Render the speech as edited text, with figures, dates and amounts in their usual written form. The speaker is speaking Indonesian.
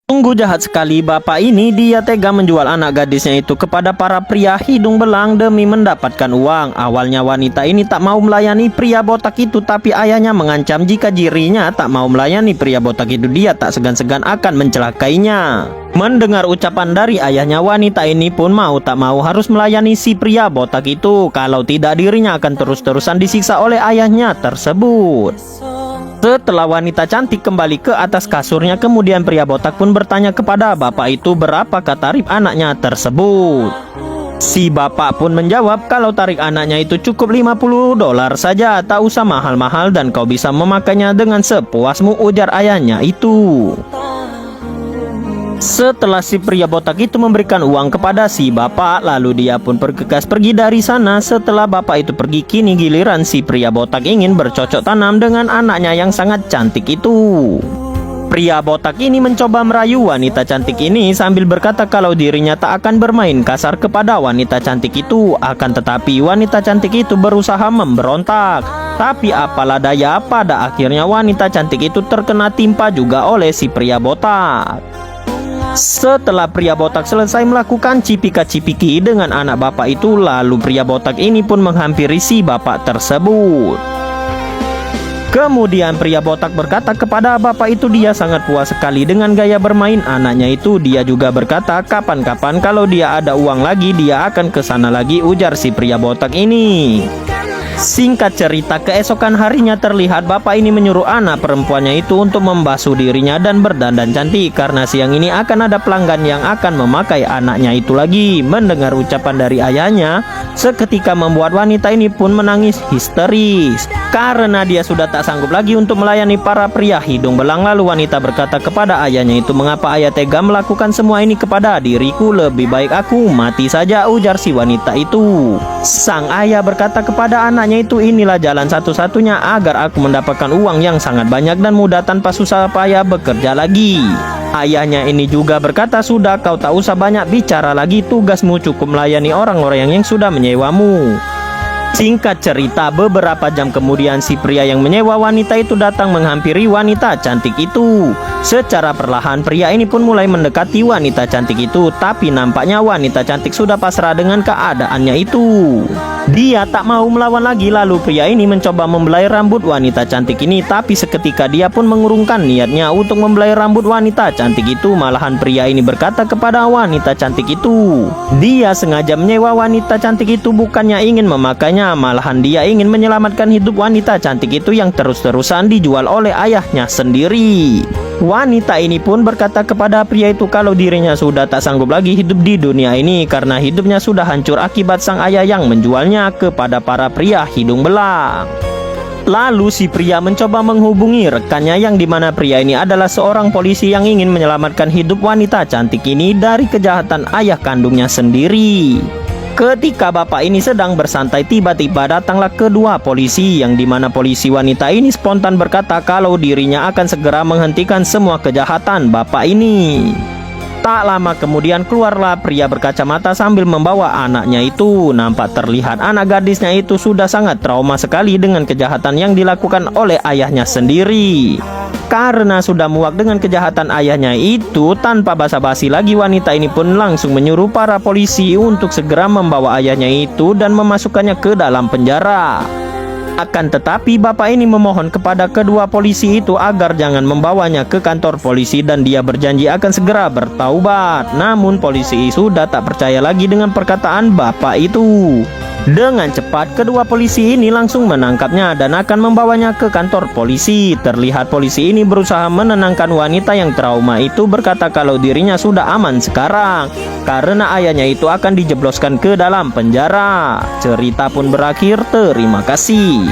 Sungguh jahat sekali bapak ini, dia tega menjual anak gadisnya itu kepada para pria hidung belang demi mendapatkan uang. Awalnya wanita ini tak mau melayani pria botak itu, tapi ayahnya mengancam jika dirinya tak mau melayani pria botak itu, dia tak segan-segan akan mencelakainya. Mendengar ucapan dari ayahnya, wanita ini pun mau tak mau harus melayani si pria botak itu. Kalau tidak, dirinya akan terus-terusan disiksa oleh ayahnya tersebut. Setelah wanita cantik kembali ke atas kasurnya, kemudian pria botak pun bertanya kepada bapak itu berapakah tarif anaknya tersebut. Si bapak pun menjawab kalau tarif anaknya itu cukup $50 saja, tak usah mahal-mahal dan kau bisa memakainya dengan sepuasmu, ujar ayahnya itu. Setelah si pria botak itu memberikan uang kepada si bapak, lalu dia pun bergegas pergi dari sana. Setelah bapak itu pergi, kini giliran si pria botak ingin bercocok tanam dengan anaknya yang sangat cantik itu. Pria botak ini mencoba merayu wanita cantik ini sambil berkata kalau dirinya tak akan bermain kasar kepada wanita cantik itu. Akan tetapi wanita cantik itu berusaha memberontak. Tapi apalah daya, pada akhirnya wanita cantik itu terkena timpa juga oleh si pria botak. Setelah pria botak selesai melakukan cipika-cipiki dengan anak bapak itu, lalu pria botak ini pun menghampiri si bapak tersebut. Kemudian pria botak berkata kepada bapak itu dia sangat puas sekali dengan gaya bermain anaknya itu. Dia juga berkata kapan-kapan kalau dia ada uang lagi dia akan ke sana lagi, ujar si pria botak ini. Singkat cerita, keesokan harinya terlihat bapak ini menyuruh anak perempuannya itu untuk membasuh dirinya dan berdandan cantik karena siang ini akan ada pelanggan yang akan memakai anaknya itu lagi. Mendengar ucapan dari ayahnya, seketika membuat wanita ini pun menangis histeris karena dia sudah tak sanggup lagi untuk melayani para pria hidung belang. Lalu wanita berkata kepada ayahnya itu, mengapa ayah tega melakukan semua ini kepada diriku? Lebih baik aku mati saja, ujar si wanita itu. Sang ayah berkata kepada anaknya itu, inilah jalan satu-satunya agar aku mendapatkan uang yang sangat banyak dan mudah tanpa susah payah bekerja lagi. Ayahnya ini juga berkata, sudah kau tak usah banyak bicara lagi, tugasmu cukup melayani orang-orang yang sudah menyewamu. Singkat cerita, beberapa jam kemudian si pria yang menyewa wanita itu datang menghampiri wanita cantik itu. Secara perlahan pria ini pun mulai mendekati wanita cantik itu, tapi nampaknya wanita cantik sudah pasrah dengan keadaannya itu. Dia tak mau melawan lagi, lalu pria ini mencoba membelai rambut wanita cantik ini, tapi seketika dia pun mengurungkan niatnya untuk membelai rambut wanita cantik itu. Malahan pria ini berkata kepada wanita cantik itu, dia sengaja menyewa wanita cantik itu bukannya ingin memakainya, malahan dia ingin menyelamatkan hidup wanita cantik itu yang terus-terusan dijual oleh ayahnya sendiri. Wanita ini pun berkata kepada pria itu kalau dirinya sudah tak sanggup lagi hidup di dunia ini karena hidupnya sudah hancur akibat sang ayah yang menjualnya kepada para pria hidung belang. Lalu si pria mencoba menghubungi rekannya yang dimana pria ini adalah seorang polisi yang ingin menyelamatkan hidup wanita cantik ini dari kejahatan ayah kandungnya sendiri. Ketika bapak ini sedang bersantai, tiba-tiba datanglah kedua polisi yang dimana polisi wanita ini spontan berkata kalau dirinya akan segera menghentikan semua kejahatan bapak ini. Tak lama kemudian keluarlah pria berkacamata sambil membawa anaknya itu. Nampak terlihat anak gadisnya itu sudah sangat trauma sekali dengan kejahatan yang dilakukan oleh ayahnya sendiri. Karena sudah muak dengan kejahatan ayahnya itu, tanpa basa-basi lagi wanita ini pun langsung menyuruh para polisi untuk segera membawa ayahnya itu dan memasukkannya ke dalam penjara. Akan tetapi bapak ini memohon kepada kedua polisi itu agar jangan membawanya ke kantor polisi dan dia berjanji akan segera bertaubat. Namun polisi sudah tak percaya lagi dengan perkataan bapak itu. Dengan cepat kedua polisi ini langsung menangkapnya dan akan membawanya ke kantor polisi. Terlihat polisi ini berusaha menenangkan wanita yang trauma itu, berkata kalau dirinya sudah aman sekarang karena ayahnya itu akan dijebloskan ke dalam penjara. Cerita pun berakhir. Terima kasih.